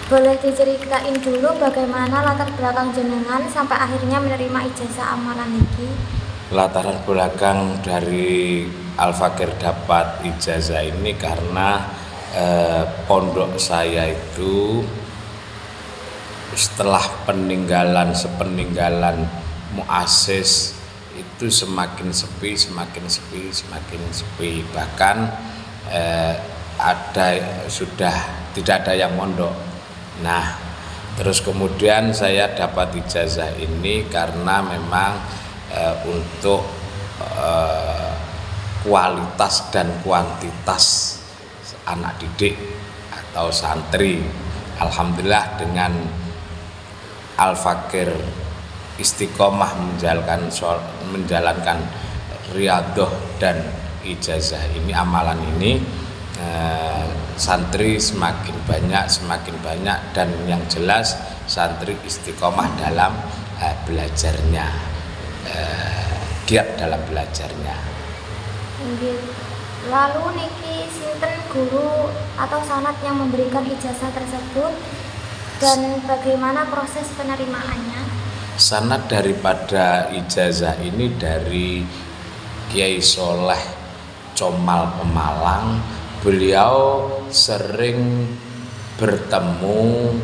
Boleh diceritain dulu bagaimana latar belakang jenengan sampai akhirnya menerima ijazah amalan niki? Latar belakang dari Al-Fakir dapat ijazah ini karena pondok saya itu setelah sepeninggalan muassis itu semakin sepi, bahkan sudah tidak ada yang mondok. Nah, terus kemudian saya dapat ijazah ini karena memang untuk kualitas dan kuantitas anak didik atau santri. Alhamdulillah dengan Al-Fakir istiqomah menjalankan riyadhah dan ijazah ini, amalan ini, santri semakin banyak dan yang jelas santri istiqomah dalam belajarnya, giat dalam belajarnya. Lalu niki sinten guru atau sanad yang memberikan ijazah tersebut dan bagaimana proses penerimaannya? Sanad daripada ijazah ini dari Kiai Soleh Comal Pemalang. Beliau sering bertemu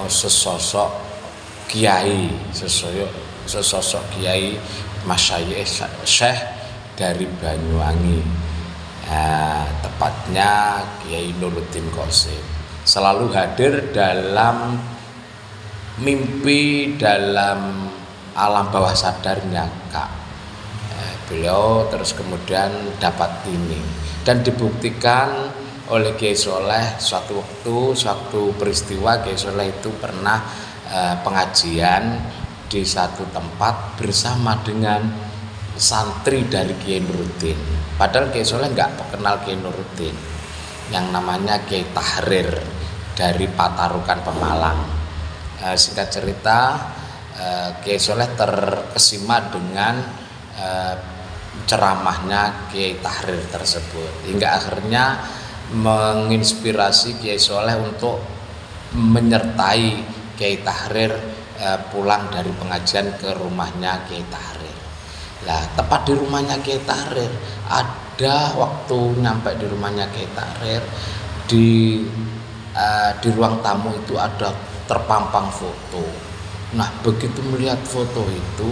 sesosok kiai masyayikh syekh dari Banyuwangi, tepatnya Kiai Nuruddin Qasim. Selalu hadir dalam mimpi, dalam alam bawah sadarnya Kak. Beliau terus kemudian dapat ini dan dibuktikan oleh Kiai Soleh suatu peristiwa. Kiai Soleh itu pernah pengajian di satu tempat bersama dengan santri dari Kiai Nuruddin. Padahal Kiai Soleh nggak kenal Kiai Nuruddin, yang namanya Kiai Tahrir dari Patarukan Pemalang. Singkat cerita, Kiai Soleh terkesima dengan ceramahnya Kiai Tahrir tersebut, hingga akhirnya menginspirasi Kiai Soleh untuk menyertai Kiai Tahrir pulang dari pengajian ke rumahnya Kiai Tahrir. Lah, tepat di rumahnya Kiai Tahrir, ada waktu nyampe di rumahnya Kiai Tahrir, di ruang tamu itu ada terpampang foto. Nah, begitu melihat foto itu,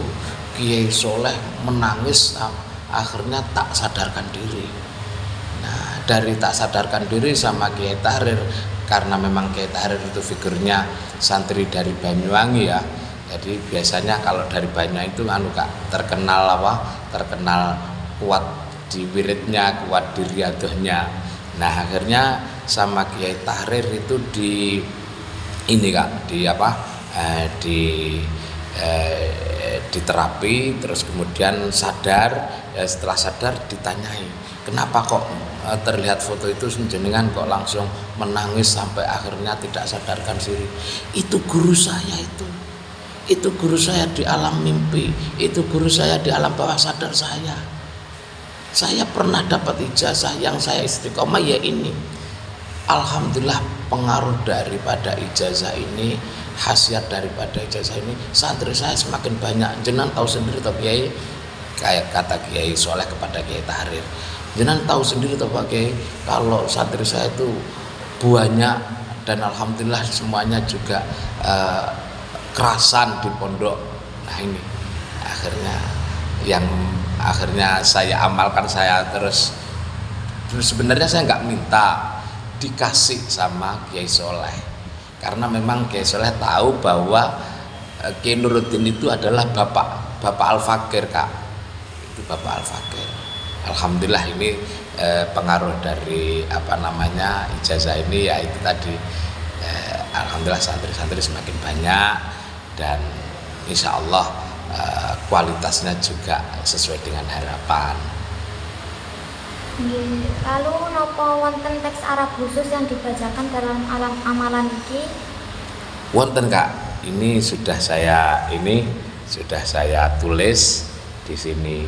Kiai Soleh menangis, akhirnya tak sadarkan diri. Nah, dari tak sadarkan diri sama Kiai Tahrir, karena memang Kiai Tahrir itu figurnya santri dari Banyuwangi ya. Jadi biasanya kalau dari Banyuwangi itu terkenal kuat di wiridnya, kuat di riyadhahnya. Nah, akhirnya sama Kiai Tahrir itu diterapi, terus kemudian sadar. Setelah sadar ditanyai, kenapa kok terlihat foto itu jenengan kok langsung menangis sampai akhirnya tidak sadarkan diri? Itu guru saya, itu guru saya di alam mimpi, itu guru saya di alam bawah sadar saya. Saya pernah dapat ijazah yang saya istiqomah ya ini. Alhamdulillah, pengaruh daripada ijazah ini, khasiat daripada ijazah ini, santri saya semakin banyak. Jenengan tahu sendiri toh Kiai, kayak kata Kiai Soleh kepada Kiai Tahrir, jenengan tahu sendiri toh Pak Kiai, kalau santri saya itu banyak dan alhamdulillah semuanya juga kerasan di pondok. Nah, ini akhirnya saya amalkan. Saya terus sebenarnya saya nggak minta dikasih sama Kiai Soleh, karena memang Kiai Soleh tahu bahwa Kiai Nuruddin itu adalah bapak Al-Fakir Kak. Itu bapak Al-Fakir. Alhamdulillah ini pengaruh dari ijazah ini, ya itu tadi, alhamdulillah santri-santri semakin banyak dan insya Allah kualitasnya juga sesuai dengan harapan. Lalu nopo wonten teks Arab khusus yang dibacakan dalam amalan iki? Wonten Kak, ini sudah saya tulis di sini.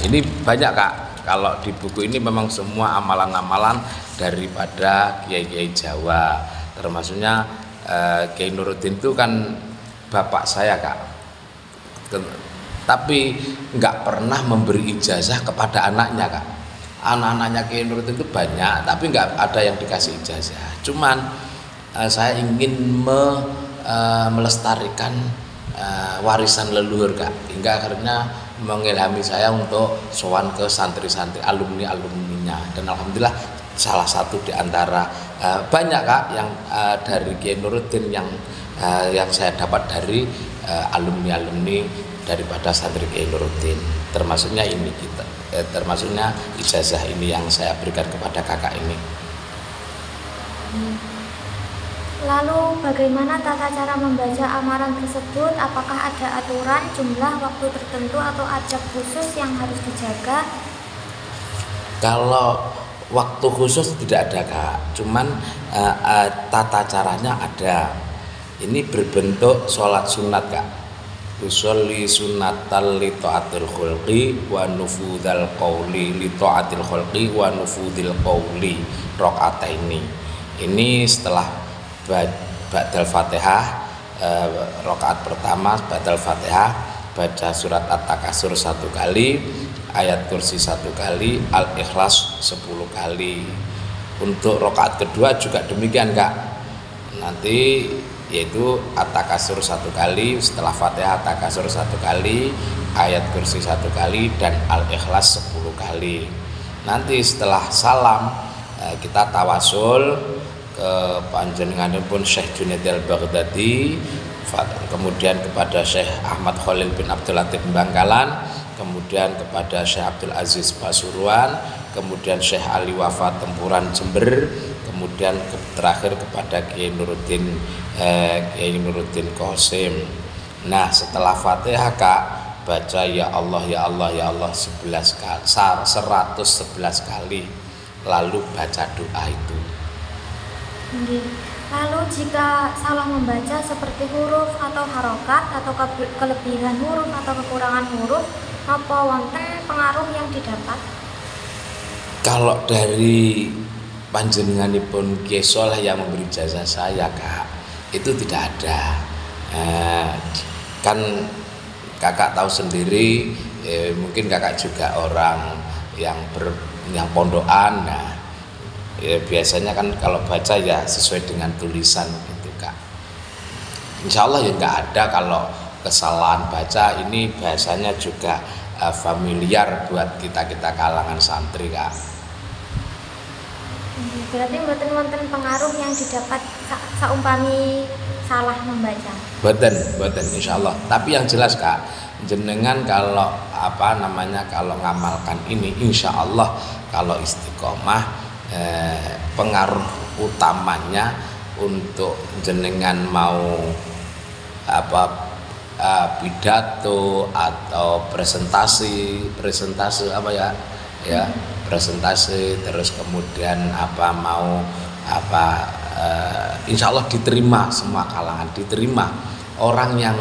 Ini banyak Kak. Kalau di buku ini memang semua amalan-amalan daripada kiai-kiai Jawa. termasuknya Kiai Nuruddin itu kan bapak saya Kak, tapi nggak pernah memberi ijazah kepada anaknya Kak. Anak-anaknya Kiai Nuruddin itu banyak, tapi nggak ada yang dikasih ijazah. Cuman saya ingin melestarikan warisan leluhur Kak, hingga akhirnya mengilhami saya untuk sowan ke santri-santri alumninya, dan alhamdulillah salah satu di antara banyak Kak yang dari Kiai Nuruddin yang saya dapat dari alumni daripada santri Kiai Nuruddin, termasuknya ini termasuknya ijazah ini yang saya berikan kepada kakak ini. Lalu bagaimana tata cara membaca amaran tersebut? Apakah ada aturan, jumlah, waktu tertentu atau adab khusus yang harus dijaga? Kalau waktu khusus tidak ada Kak, cuman tata caranya ada. Ini berbentuk sholat sunat Kak. Usolli sunnatal li ta'atil khulqi wa nufudal qawli li ta'atil khulqi wa nufudil qawli rakaataini. Ini setelah ba'dal Fatihah, rakaat pertama ba'dal Fatihah baca surat At-Takasur 1 kali, ayat kursi 1 kali, Al-Ikhlas 10 kali. Untuk rakaat kedua juga demikian Kak. Nanti yaitu At-Takasur 1 kali, setelah Fatihah At-Takasur 1 kali, ayat kursi 1 kali, dan Al-Ikhlas 10 kali. Nanti setelah salam kita tawasul ke panjenenganipun Syekh Junaid al-Baghdadi, kemudian kepada Syekh Ahmad Khalil bin Abdul Latif Bangkalan, kemudian kepada Syekh Abdul Aziz Pasuruan, kemudian Syekh Ali Wafa Tempuran Jember, kemudian terakhir kepada Kiai Nuruddin Qasim. Nah, setelah Fatihah Kak, baca ya Allah ya Allah ya Allah 11 kali, 111 kali, lalu baca doa itu. Lalu jika salah membaca seperti huruf atau harokat atau kelebihan huruf atau kekurangan huruf, apa wonten pengaruh yang didapat? Kalau dari panjenenganipun Kiai Soleh yang memberi jasa saya Kak, itu tidak ada. Kan kakak tahu sendiri, mungkin kakak juga orang yang pondokan. Nah, biasanya kan kalau baca ya sesuai dengan tulisan gitu Kak. Insya Allah ya nggak ada kalau kesalahan baca. Ini bahasanya juga familiar buat kita kalangan santri Kak. Berarti mboten pengaruh yang didapat saumpami salah membaca. Boten insya Allah. Tapi yang jelas Kak, jenengan kalau kalau ngamalkan ini, insya Allah kalau istiqomah, pengaruh utamanya untuk jenengan mau pidato atau presentasi presentasi, terus kemudian insya Allah diterima semua kalangan, diterima orang yang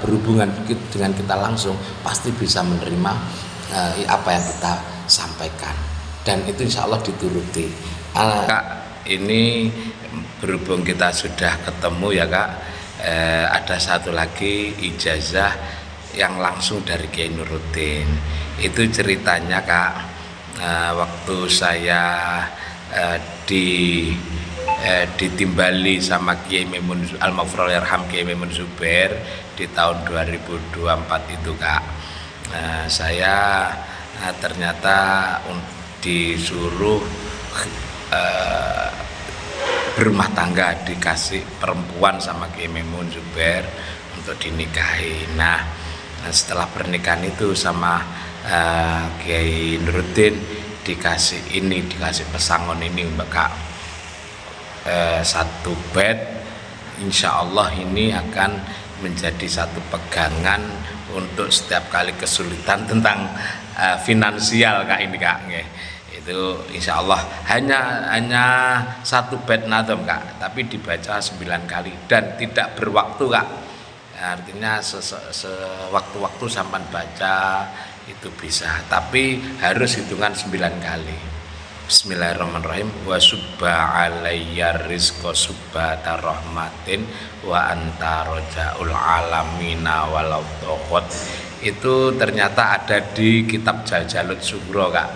berhubungan dengan kita langsung pasti bisa menerima apa yang kita sampaikan, dan itu insya Allah dituruti. Kak, ini berhubung kita sudah ketemu ya Kak, ada satu lagi ijazah yang langsung dari Kiai Nuruddin. Itu ceritanya Kak, waktu saya ditimbali sama Kiai Maimun Al-Maghfur Al-Yarham Kiai Maimun Zubair di tahun 2024 itu Kak, saya ternyata disuruh berumah tangga, dikasih perempuan sama Kiai Maimun Zubair untuk dinikahi. Nah, setelah pernikahan itu sama Kiai Nuruddin dikasih pesangon ini Mbak Kak, satu bed, insya Allah ini akan menjadi satu pegangan untuk setiap kali kesulitan tentang finansial Kak ini Kak. Itu insya Allah hanya satu bed nadom Kak, tapi dibaca 9 kali dan tidak berwaktu Kak. Artinya sewaktu-waktu sampai baca itu bisa, tapi harus hitungan 9 kali. Bismillahirrahmanirrahim. Wa subba alayya rizqa subbata rahmatin wa anta rojaul alamina walau tohot. Itu ternyata ada di kitab Jaljalut Sugro, Kak,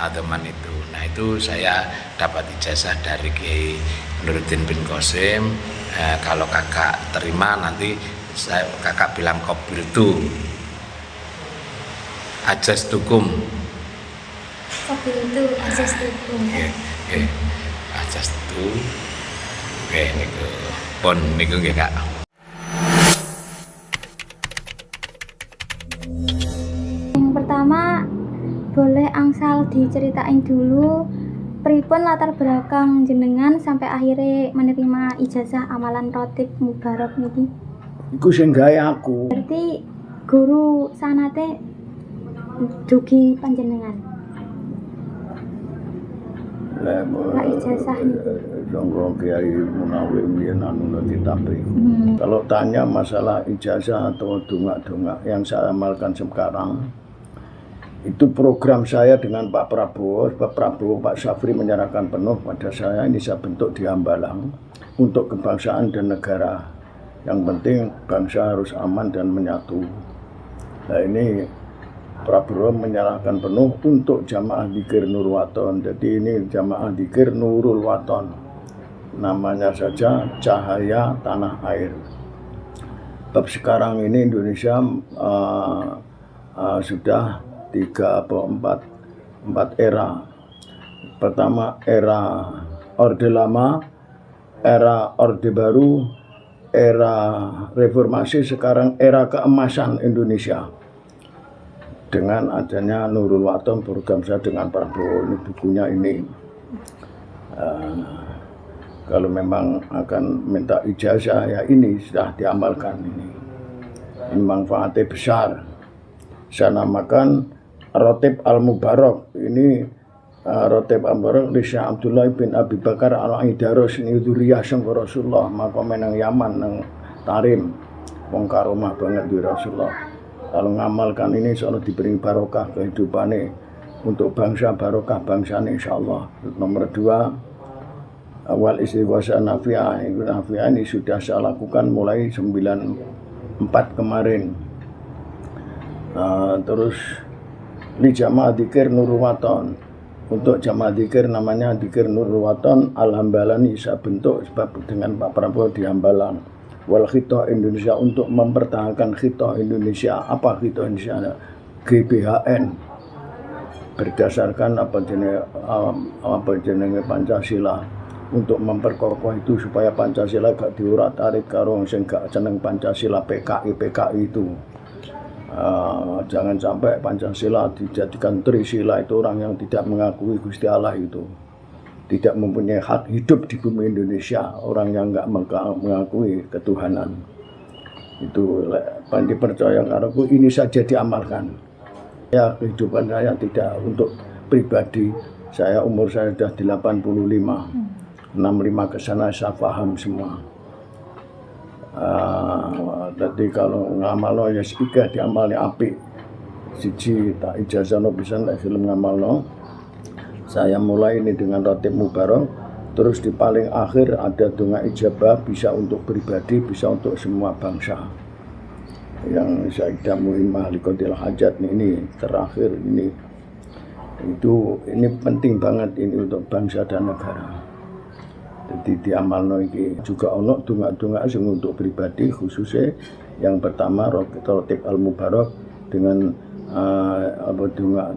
Nadoman itu. Nah, itu saya dapat ijazah dari Kiai Nuruddin bin Qasim. Kalau kakak terima nanti kakak bilang kopirtu ajas tukum. Kopirtu ajas tukum. Oke, ajas tu. Oke, niku pon niku nggih, Kak. Yang pertama, boleh angsal diceritain dulu pripun latar belakang jenengan sampai akhirnya menerima ijazah amalan Rotib Mubarak niki. Iku sing gawe aku. Berarti guru sanate dugi panjenengan. Lah ijazah niku. Donggo Kiai Munawir mbiyen anu ditampi. Kalau tanya masalah ijazah atau donga-donga yang saya amalkan sekarang, itu program saya dengan Pak Prabowo, Pak Syafri menyerahkan penuh pada saya. Ini saya bentuk di Hambalang untuk kebangsaan dan negara. Yang penting bangsa harus aman dan menyatu. Nah, ini Prabowo menyerahkan penuh untuk jamaah dzikir Nurul Waton. Jadi ini jamaah dzikir Nurul Waton. Namanya saja Cahaya Tanah Air. Bab sekarang ini Indonesia sudah 3 atau 4 era. Pertama era Orde Lama, era Orde Baru, era reformasi, sekarang era keemasan Indonesia. Dengan adanya Nurul Waton, program saya dengan Prabowo, ini bukunya ini. Kalau memang akan minta ijazah, ya ini sudah diamalkan ini. Ini manfaatnya besar. Saya namakan Rotib Al-Mubarak. Ini Rotib Al-Mubarak di Syekh Abdullah bin Abi Bakar Al-Aidaros. Ini dzurriyyah sangka Rasulullah, maka menang Yaman nang Tarim. Wong karomah banget di Rasulullah. Kalau ngamalkan ini soalnya diberi barokah kehidupannya untuk bangsa, barokah bangsanya insyaallah. Nomor 2, awal istighosah nafiah. Nafiah ini sudah saya lakukan mulai 94 kemarin. Terus li jamaah dzikir Nurul Waton. Untuk jamaah dzikir namanya dzikir Nurul Waton Al-Hambalani, saya bentuk sebab dengan Pak Prabowo di Hambalang. Wal Khitoh Indonesia, untuk mempertahankan Khitoh Indonesia. Apa Khitoh Indonesia? GBHN, berdasarkan apa jenenge Pancasila, untuk memperkokoh itu supaya Pancasila gak diurat-arit karo sing gak seneng Pancasila, PKI itu. Jangan sampai Pancasila dijadikan Trisila, itu orang yang tidak mengakui Gusti Allah itu tidak mempunyai hak hidup di bumi Indonesia, orang yang nggak mengakui ketuhanan. Itu dipercaya karaku, ini saja diamalkan. Ya, kehidupan saya tidak untuk pribadi. Saya umur saya sudah 85. 65 ke sana saya paham semua. Jadi kalau ngamalno ya iga diamalnya apik. Siji tak ijazahno pisan tak film ngamalno. Saya mulai ini dengan Rotib Mubarak, terus di paling akhir ada donga ijabah, bisa untuk pribadi, bisa untuk semua bangsa. Yang Sayyidah Muhimmah Likotil Hajat ini terakhir ini. Ini penting banget ini untuk bangsa dan negara. Jadi diamalno iki juga ono donga-donga sing untuk pribadi, khususnya yang pertama Rotib Al-Mubarak dengan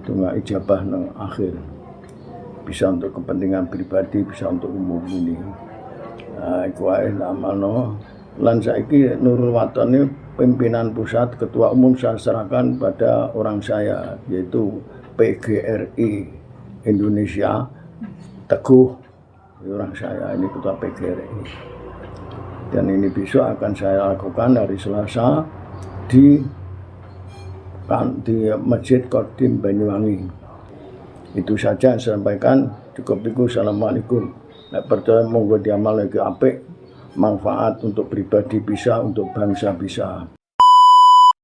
donga ijabah nang akhir. Bisa untuk kepentingan pribadi, bisa untuk umum ini. Iku wae amalno. Lan saiki Nurul Waton ini pimpinan pusat, ketua umum saya serahkan pada orang saya, yaitu PGRI Indonesia Teguh. Orang saya ini ketua PGRI. Dan ini besok akan saya lakukan hari Selasa di Masjid Kodim Banyuwangi. Itu saja saya sampaikan. Cukup itu. Assalamualaikum. Nek percaya monggo diamal lagi apik, manfaat untuk pribadi bisa, untuk bangsa bisa.